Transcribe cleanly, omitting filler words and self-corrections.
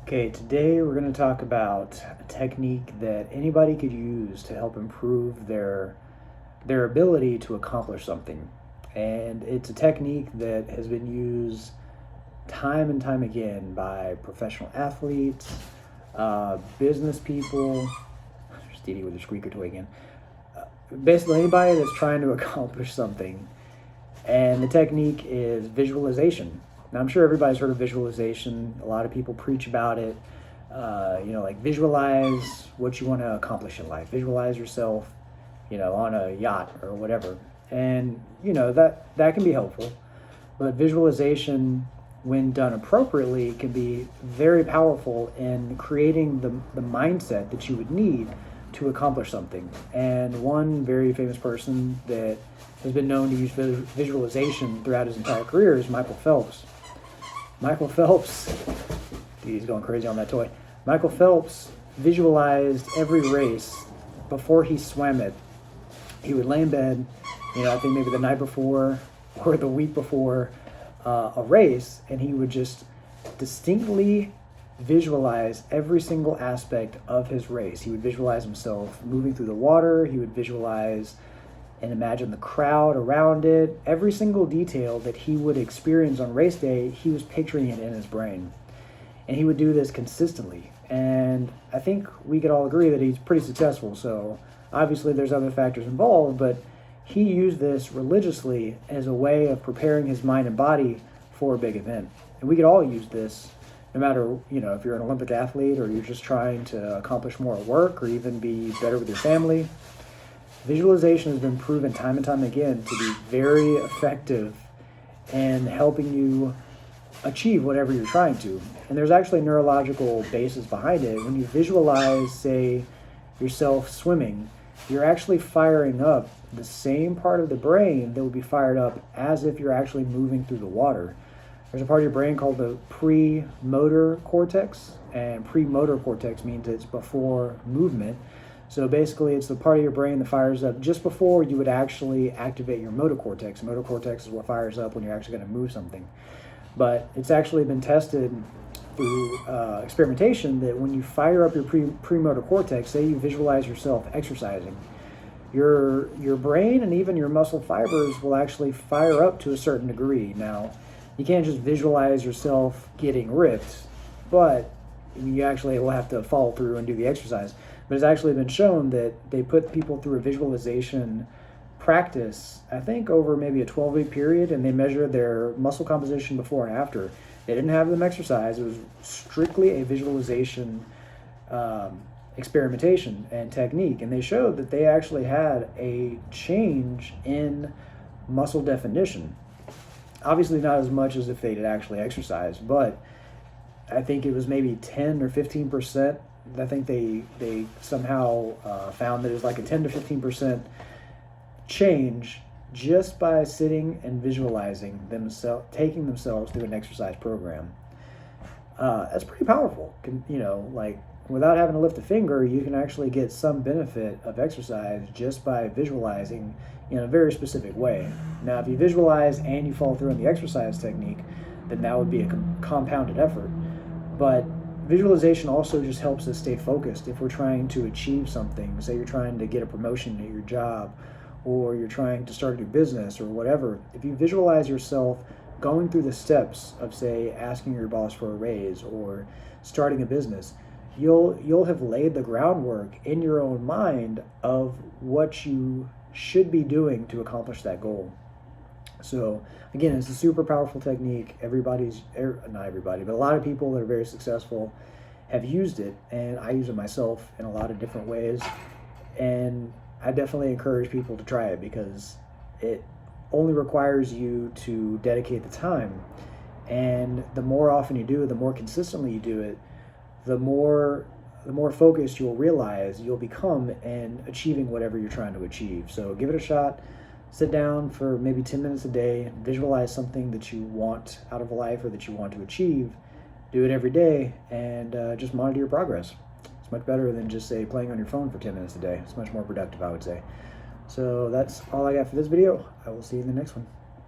Okay, today we're going to talk about a technique that anybody could use to help improve their ability to accomplish something. And it's a technique that has been used time and time again by professional athletes, business people. There's Dee Dee with her squeaker toy again. Basically, anybody that's trying to accomplish something. And the technique is visualization. Now, I'm sure everybody's heard of visualization. A lot of people preach about it. Like visualize what you want to accomplish in life. Visualize yourself, on a yacht or whatever. And, that can be helpful. But visualization, when done appropriately, can be very powerful in creating the mindset that you would need to accomplish something. And one very famous person that has been known to use visualization throughout his entire career is Michael Phelps. Michael Phelps, he's going crazy on that toy. Michael Phelps visualized every race before he swam it. He would lay in bed, I think maybe the night before or the week before a race, and he would just distinctly visualize every single aspect of his race. He would visualize himself moving through the water. He would visualize and imagine the crowd around it. Every single detail that he would experience on race day, he was picturing it in his brain. And he would do this consistently. And I think we could all agree that he's pretty successful. So obviously there's other factors involved, but he used this religiously as a way of preparing his mind and body for a big event. And we could all use this, no matter, if you're an Olympic athlete or you're just trying to accomplish more at work or even be better with your family. Visualization has been proven time and time again to be very effective in helping you achieve whatever you're trying to. And there's actually neurological basis behind it. When you visualize, say, yourself swimming, you're actually firing up the same part of the brain that would be fired up as if you're actually moving through the water. There's a part of your brain called the premotor cortex, and premotor cortex means it's before movement. So basically, it's the part of your brain that fires up just before you would actually activate your motor cortex. Motor cortex is what fires up when you're actually going to move something. But it's actually been tested through experimentation that when you fire up your premotor cortex, say you visualize yourself exercising, your brain and even your muscle fibers will actually fire up to a certain degree. Now, you can't just visualize yourself getting ripped, but you actually will have to follow through and do the exercise. But it's actually been shown that they put people through a visualization practice, I think over maybe a 12-week period, and they measured their muscle composition before and after. They didn't have them exercise. It was strictly a visualization experimentation and technique. And they showed that they actually had a change in muscle definition. Obviously not as much as if they did actually exercise, but I think it was maybe 10 or 15%. I think they somehow found that it was like a 10 to 15% change just by sitting and visualizing themselves, taking themselves through an exercise program. That's pretty powerful. Without having to lift a finger, you can actually get some benefit of exercise just by visualizing in a very specific way. Now, if you visualize and you follow through on the exercise technique, then that would be a compounded effort. But visualization also just helps us stay focused if we're trying to achieve something. Say you're trying to get a promotion at your job, or you're trying to start a new business or whatever. If you visualize yourself going through the steps of, say, asking your boss for a raise or starting a business, you'll have laid the groundwork in your own mind of what you should be doing to accomplish that goal. So again, it's a super powerful technique. Not everybody, but a lot of people that are very successful have used it, and I use it myself in a lot of different ways. And I definitely encourage people to try it because it only requires you to dedicate the time. And the more often you do it, the more consistently you do it, the more focused you'll realize you'll become in achieving whatever you're trying to achieve. So give it a shot. Sit down for maybe 10 minutes a day, visualize something that you want out of life or that you want to achieve. Do it every day, and just monitor your progress. It's much better than just, say, playing on your phone for 10 minutes a day. It's much more productive, I would say. So that's all I got for this video. I will see you in the next one.